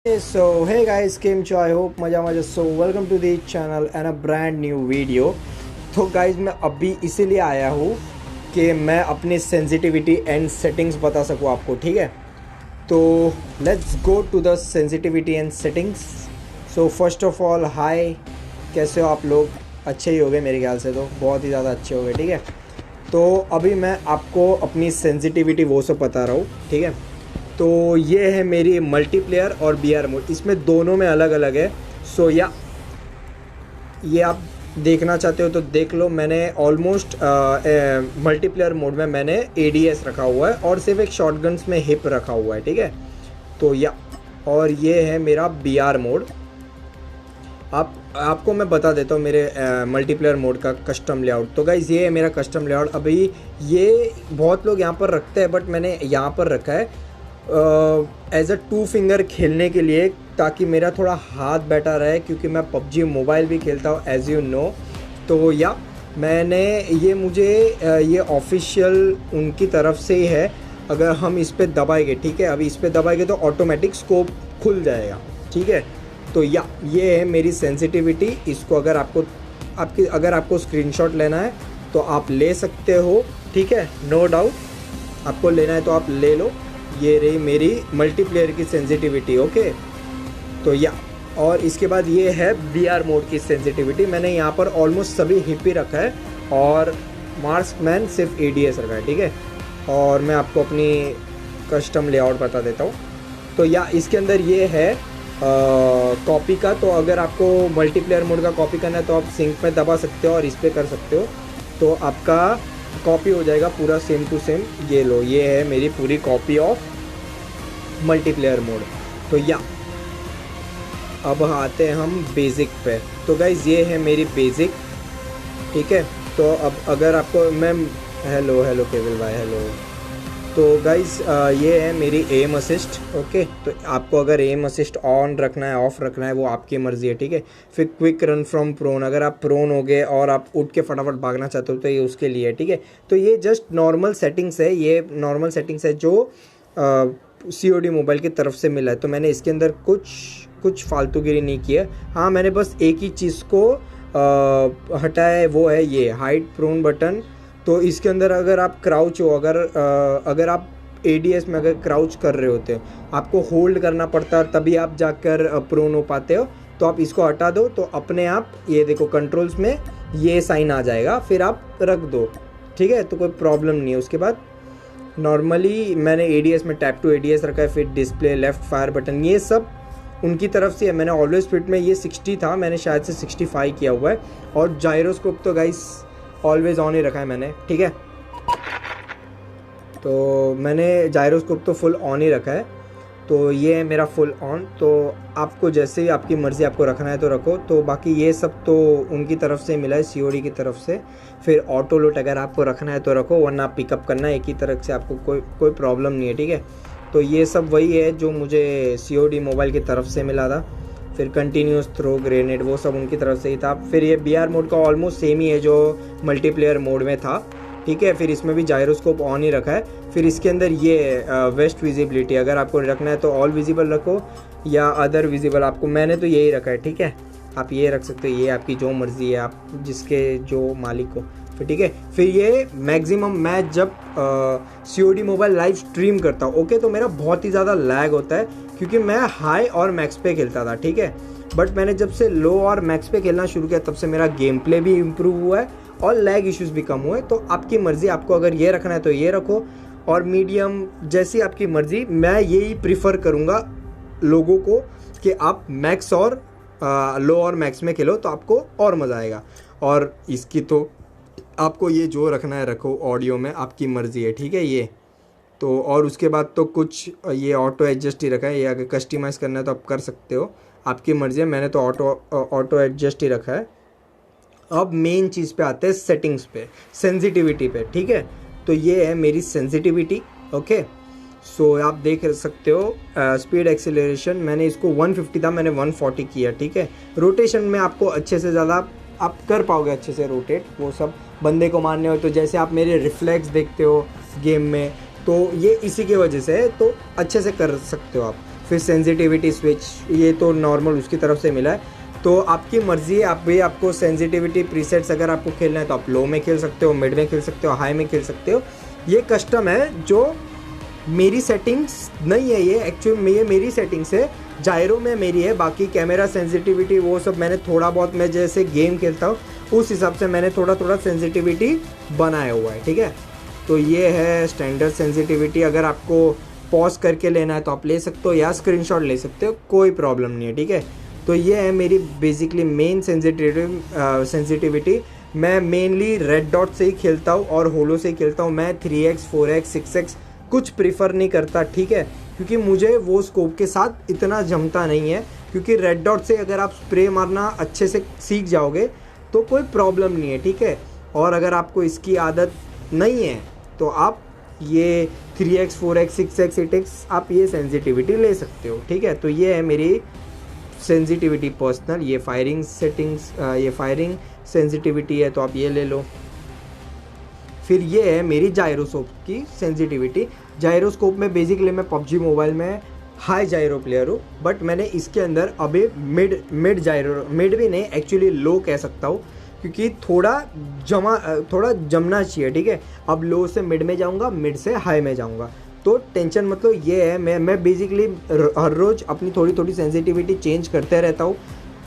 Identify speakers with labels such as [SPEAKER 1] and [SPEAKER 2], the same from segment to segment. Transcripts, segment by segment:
[SPEAKER 1] Hey guys, Kim Cho, I hope मजा so welcome to the channel and a brand new video। तो guys मैं अभी इसीलिए आया हूँ कि मैं अपनी सेंसिटिविटी एंड सेटिंग्स बता सकूँ आपको, ठीक है। तो let's go to the sensitivity and settings. So first of all hi, कैसे हो आप लोग? अच्छे ही हो गए मेरे ख्याल से, तो बहुत ही ज़्यादा अच्छे हो गए, ठीक है। तो अभी मैं आपको अपनी सेंसिटिविटी वो सब बता रहा हूँ, ठीक है। तो ये है मेरी मल्टीप्लेयर और बीआर मोड, इसमें दोनों में अलग अलग है। सो या ये आप देखना चाहते हो तो देख लो। मैंने ऑलमोस्ट मल्टीप्लेयर मोड में मैंने एडीएस रखा हुआ है और सिर्फ एक शॉटगन्स में हिप रखा हुआ है, ठीक है। तो या और ये है मेरा बीआर मोड। आपको मैं बता देता हूँ मेरे मल्टीप्लेयर मोड का कस्टम लेआउट। तो गाइज़ ये है मेरा कस्टम लेआउट। अभी ये बहुत लोग यहाँ पर रखते हैं, बट मैंने यहाँ पर रखा है एज अ 2 फिंगर खेलने के लिए, ताकि मेरा थोड़ा हाथ बैठा रहे, क्योंकि मैं पबजी मोबाइल भी खेलता हूँ एज यू नो। तो या मैंने ये मुझे ये ऑफिशियल उनकी तरफ से ही है। अगर हम इस पर दबाएंगे, ठीक है, अभी इस पर दबाएंगे तो ऑटोमेटिक स्कोप खुल जाएगा, ठीक है। तो या ये है मेरी सेंसिटिविटी। इसको अगर आपको स्क्रीनशॉट लेना है तो आप ले सकते हो, ठीक है, नो डाउट। आपको लेना है तो आप ले लो। ये रही मेरी मल्टीप्लेयर की सेंसिटिविटी, ओके। तो या और इसके बाद ये है बीआर मोड की सेंसिटिविटी। मैंने यहाँ पर ऑलमोस्ट सभी हिप ही रखा है और मार्क्समैन सिर्फ एडीएस रखा है, ठीक है। और मैं आपको अपनी कस्टम लेआउट बता देता हूँ। तो या इसके अंदर ये है कॉपी का। तो अगर आपको मल्टीप्लेयर मोड का कॉपी करना है तो आप सिंक में दबा सकते हो और इस पर कर सकते हो, तो आपका कॉपी हो जाएगा पूरा सेम टू सेम। ये लो, ये है मेरी पूरी कॉपी ऑफ मल्टीप्लेयर मोड। तो या अब आते हैं हम बेसिक पे। तो गाइज़ ये है मेरी बेसिक, ठीक है। तो अब अगर आपको मैं हेलो केवल भाई, हेलो। तो गाइज़ ये है मेरी एम असिस्ट, ओके। तो आपको अगर एम असिस्ट ऑन रखना है ऑफ रखना है वो आपकी मर्ज़ी है, ठीक है। फिर क्विक रन फ्रॉम प्रोन, अगर आप प्रोन हो गए और आप उठ के फटाफट भागना चाहते हो तो ये उसके लिए है, ठीक है। तो ये जस्ट नॉर्मल सेटिंग्स है, ये नॉर्मल सेटिंग्स है जो COD मोबाइल की तरफ से मिला है। तो मैंने इसके अंदर कुछ फालतूगिरी नहीं की है। हाँ, मैंने बस एक ही चीज़ को हटाया है, वो है ये हाइड प्रोन बटन। तो इसके अंदर अगर आप क्राउच हो, अगर आप एडीएस में अगर क्राउच कर रहे होते हो, आपको होल्ड करना पड़ता है, तभी आप जाकर प्रोन हो पाते हो। तो आप इसको हटा दो तो अपने आप ये देखो कंट्रोल्स में ये साइन आ जाएगा, फिर आप रख दो, ठीक है। तो कोई प्रॉब्लम नहीं है। उसके बाद नॉर्मली मैंने एडीएस में टैप टू एडीएस रखा है, फिर डिस्प्ले, लेफ्ट फायर बटन, ये सब उनकी तरफ से है। मैंने ऑलवेज फिट में ये 60 था, मैंने शायद से 65 किया हुआ है। और जायरोस्कोप तो गाइस ऑलवेज ऑन ही रखा है मैंने, ठीक है। तो मैंने जायरोस्कोप तो फुल ऑन ही रखा है। तो ये है मेरा फुल ऑन। तो आपको जैसे ही आपकी मर्ज़ी आपको रखना है तो रखो। तो बाकी ये सब तो उनकी तरफ से मिला है, COD की तरफ से। फिर ऑटो लोट अगर आपको रखना है तो रखो, वरना पिकअप करना है एक ही तरफ से, आपको कोई प्रॉब्लम नहीं है, ठीक है। तो ये सब वही है जो मुझे COD मोबाइल की तरफ से मिला था। फिर कंटिन्यूस थ्रो ग्रेनेड वो सब उनकी तरफ से ही था। फिर ये बीआर मोड का ऑलमोस्ट सेम ही है जो मल्टीप्लेयर मोड में था, ठीक है। फिर इसमें भी जायरोस्कोप ऑन ही रखा है। फिर इसके अंदर ये वेस्ट विजिबिलिटी, अगर आपको रखना है तो ऑल विजिबल रखो या अदर विजिबल, आपको मैंने तो यही रखा है, ठीक है। आप ये रख सकते हो, ये आपकी जो मर्ज़ी है, आप जिसके जो मालिक हो, फिर ठीक है। फिर ये मैक्सिमम मैं जब COD मोबाइल लाइव स्ट्रीम करता हूँ, ओके, तो मेरा बहुत ही ज़्यादा लैग होता है, क्योंकि मैं हाई और मैक्स पे खेलता था, ठीक है। बट मैंने जब से लो और मैक्स पे खेलना शुरू किया तब से मेरा गेम प्ले भी इम्प्रूव हुआ है और लैग इश्यूज़ भी कम हुए। तो आपकी मर्ज़ी, आपको अगर ये रखना है तो ये रखो, और मीडियम जैसी आपकी मर्ज़ी। मैं यही प्रीफर करूँगा लोगों को कि आप मैक्स और लो और मैक्स में खेलो, तो आपको और मज़ा आएगा। और इसकी तो आपको ये जो रखना है रखो, ऑडियो में आपकी मर्ज़ी है, ठीक है। ये तो और उसके बाद तो कुछ ये ऑटो एडजस्ट ही रखा है, ये अगर कस्टमाइज़ करना है तो आप कर सकते हो, आपकी मर्ज़ी है। मैंने तो ऑटो एडजस्ट ही रखा है। अब मेन चीज़ पे आते हैं, सेटिंग्स पे, सेंसिटिविटी पे, ठीक है। तो ये है मेरी सेंसिटिविटी, ओके। सो आप देख सकते हो स्पीड एक्सेलरेशन मैंने इसको 150 था, मैंने 140 किया, ठीक है। रोटेशन में आपको अच्छे से ज़्यादा आप कर पाओगे अच्छे से रोटेट, वो सब बंदे को मारने हो तो जैसे आप मेरे रिफ्लेक्स देखते हो गेम में, तो ये इसी की वजह से है, तो अच्छे से कर सकते हो आप। फिर सेंसिटिविटी स्विच, ये तो नॉर्मल उसकी तरफ से मिला है। तो आपकी मर्ज़ी है, आप भी आपको सेंसिटिविटी प्रीसेट्स अगर आपको खेलना है तो आप लो में खेल सकते हो, मिड में खेल सकते हो, हाई में खेल सकते हो। ये कस्टम है जो मेरी सेटिंग्स नहीं है, ये एक्चुअली ये मेरी सेटिंग्स है, जायरो में मेरी है। बाकी कैमरा सेंसिटिविटी वो सब मैंने थोड़ा बहुत, मैं जैसे गेम खेलता हूँ उस हिसाब से मैंने थोड़ा थोड़ा सेंसिटिविटी बनाया हुआ है, ठीक है। तो ये है स्टैंडर्ड सेंसिटिविटी। अगर आपको पॉज करके लेना है तो आप ले सकते हो या स्क्रीनशॉट ले सकते हो, कोई प्रॉब्लम नहीं है, ठीक है। तो ये है मेरी बेसिकली मेन सेंसिटिविटी। मैं मेनली रेड डॉट से ही खेलता हूँ और होलो से ही खेलता हूँ। मैं 3x 4x 6x कुछ प्रीफर नहीं करता, ठीक है, क्योंकि मुझे वो स्कोप के साथ इतना जमता नहीं है। क्योंकि रेड डॉट से अगर आप स्प्रे मारना अच्छे से सीख जाओगे तो कोई प्रॉब्लम नहीं है, ठीक है। और अगर आपको इसकी आदत नहीं है तो आप ये 3x 4x 6x 8x आप ये सेंसिटिविटी ले सकते हो, ठीक है। तो ये है मेरी सेंसिटिविटी पर्सनल। ये फायरिंग सेटिंग्स, ये फायरिंग सेंसिटिविटी है तो आप ये ले लो। फिर ये है मेरी जायरोस्कोप की सेंसिटिविटी। जायरोस्कोप में बेसिकली मैं पबजी मोबाइल में हाई जायरो प्लेयर हूँ, बट मैंने इसके अंदर अभी मिड जायरो, मिड भी नहीं एक्चुअली लो कह सकता हूँ, क्योंकि थोड़ा जमना चाहिए, ठीक है। अब लो से मिड में जाऊँगा, मिड से हाई में जाऊँगा, तो टेंशन मतलब ये है। मैं बेसिकली हर रोज़ अपनी थोड़ी थोड़ी सेंसिटिविटी चेंज करते रहता हूँ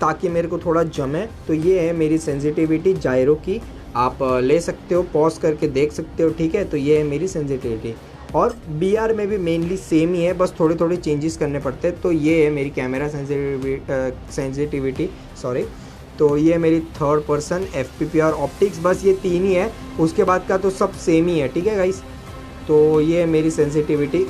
[SPEAKER 1] ताकि मेरे को थोड़ा जमे। तो ये है मेरी सेंसिटिविटी जायरो की, आप ले सकते हो, पॉज करके देख सकते हो, ठीक है। तो ये है मेरी सेंसिटिविटी। और BR में भी मेनली सेम ही है, बस थोड़े थोड़े चेंजेस करने पड़ते हैं। तो ये है मेरी कैमरा सेंसिटिविटी, सॉरी। तो ये मेरी थर्ड पर्सन, FPP और ऑप्टिक्स, बस ये तीन ही है, उसके बाद का तो सब सेम ही है, ठीक है गाइस। तो ये है मेरी सेंसिटिविटी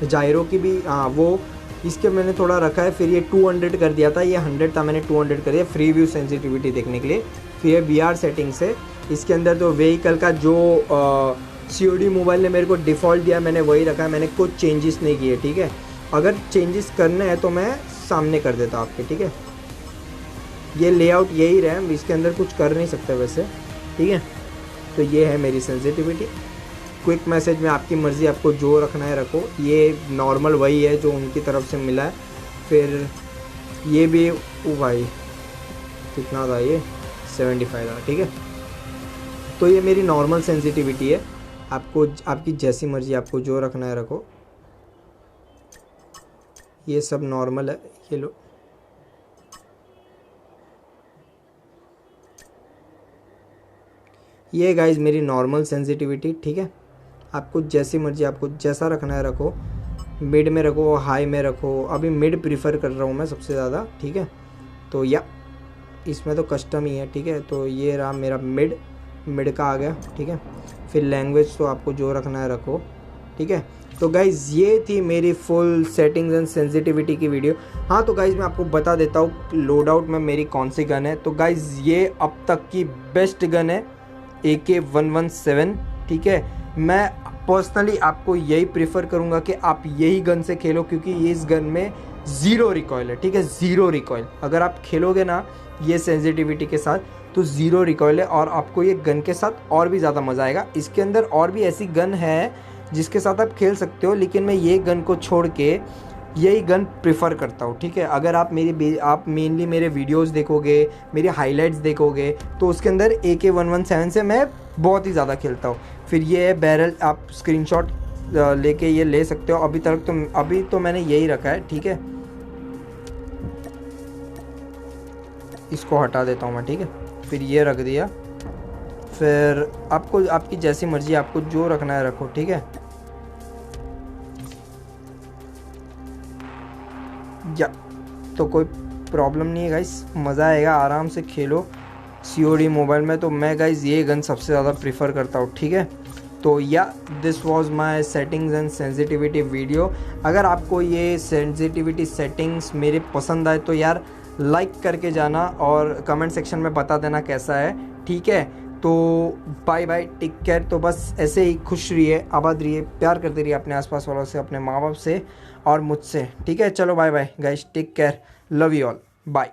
[SPEAKER 1] जायरो की भी। हाँ, वो इसके मैंने थोड़ा रखा है, फिर ये 200 कर दिया था, ये 100 था, मैंने 200 कर दिया फ्री व्यू सेंसिटिविटी देखने के लिए। फिर ये VR सेटिंग्स है, इसके अंदर तो व्हीकल का जो COD मोबाइल ने मेरे को डिफ़ॉल्ट दिया मैंने वही रखा है, मैंने कुछ चेंजेस नहीं किए, ठीक है। अगर चेंजेस करने हैं तो मैं सामने कर देता हूँ आपके, ठीक है। ये लेआउट यही रहे, हम इसके अंदर कुछ कर नहीं सकते वैसे, ठीक है। तो ये है मेरी सेंसिटिविटी। क्विक मैसेज में आपकी मर्ज़ी, आपको जो रखना है रखो, ये नॉर्मल वही है जो उनकी तरफ से मिला है। फिर ये भी भाई कितना था, ये 75 था, ठीक है। तो ये मेरी नॉर्मल सेंसिटिविटी है, आपको आपकी जैसी मर्ज़ी, आपको जो रखना है रखो। ये सब नॉर्मल है, ये लो। ये गाइज मेरी नॉर्मल सेंसिटिविटी, ठीक है। आपको जैसी मर्जी, आपको जैसा रखना है रखो, मिड में रखो, हाई में रखो। अभी मिड प्रीफर कर रहा हूँ मैं सबसे ज़्यादा, ठीक है। तो या इसमें तो कस्टम ही है, ठीक है। तो ये रहा मेरा मिड का आ गया, ठीक है। फिर लैंग्वेज तो आपको जो रखना है रखो, ठीक है। तो गाइज़ ये थी मेरी फुल सेटिंग्स एंड सेंसिटिविटी की वीडियो। हाँ, तो गाइज़ मैं आपको बता देता हूँ लोड आउट में मेरी कौन सी गन है। तो गाइज़ ये अब तक की बेस्ट गन है, AK-117, ठीक है। मैं पर्सनली आपको यही प्रेफर करूँगा कि आप यही गन से खेलो, क्योंकि ये इस गन में ज़ीरो रिकॉयल है, ठीक है। ज़ीरो रिकॉयल अगर आप खेलोगे ना ये सेंसिटिविटी के साथ तो ज़ीरो रिकॉयल है, और आपको ये गन के साथ और भी ज़्यादा मज़ा आएगा। इसके अंदर और भी ऐसी गन है जिसके साथ आप खेल सकते हो, लेकिन मैं ये गन को छोड़ के यही गन प्रेफर करता हूँ, ठीक है। अगर आप आप मेनली मेरे वीडियोस देखोगे, मेरे हाइलाइट्स देखोगे, तो उसके अंदर AK-117 से मैं बहुत ही ज़्यादा खेलता हूँ। फिर ये है बैरल, आप स्क्रीनशॉट लेके ये ले सकते हो। अभी तो मैंने यही रखा है, ठीक है। इसको हटा देता हूँ मैं, ठीक है। फिर ये रख दिया, फिर आपको आपकी जैसी मर्जी, आपको जो रखना है रखो, ठीक है। या तो कोई प्रॉब्लम नहीं है गाइस, मज़ा आएगा, आराम से खेलो COD मोबाइल में। तो मैं गाइस ये गन सबसे ज़्यादा प्रीफर करता हूँ, ठीक है। तो या this was my settings and sensitivity video. अगर आपको ये सेंसिटिविटी सेटिंग्स मेरे पसंद आए तो यार लाइक करके जाना और कमेंट सेक्शन में बता देना कैसा है, ठीक है। तो बाय बाय, टेक केयर। तो बस ऐसे ही खुश रहिए, आबाद रहिए, प्यार करते रहिए अपने आसपास वालों से, अपने माँ बाप से और मुझसे, ठीक है। चलो bye bye guys, take care, love you all, bye.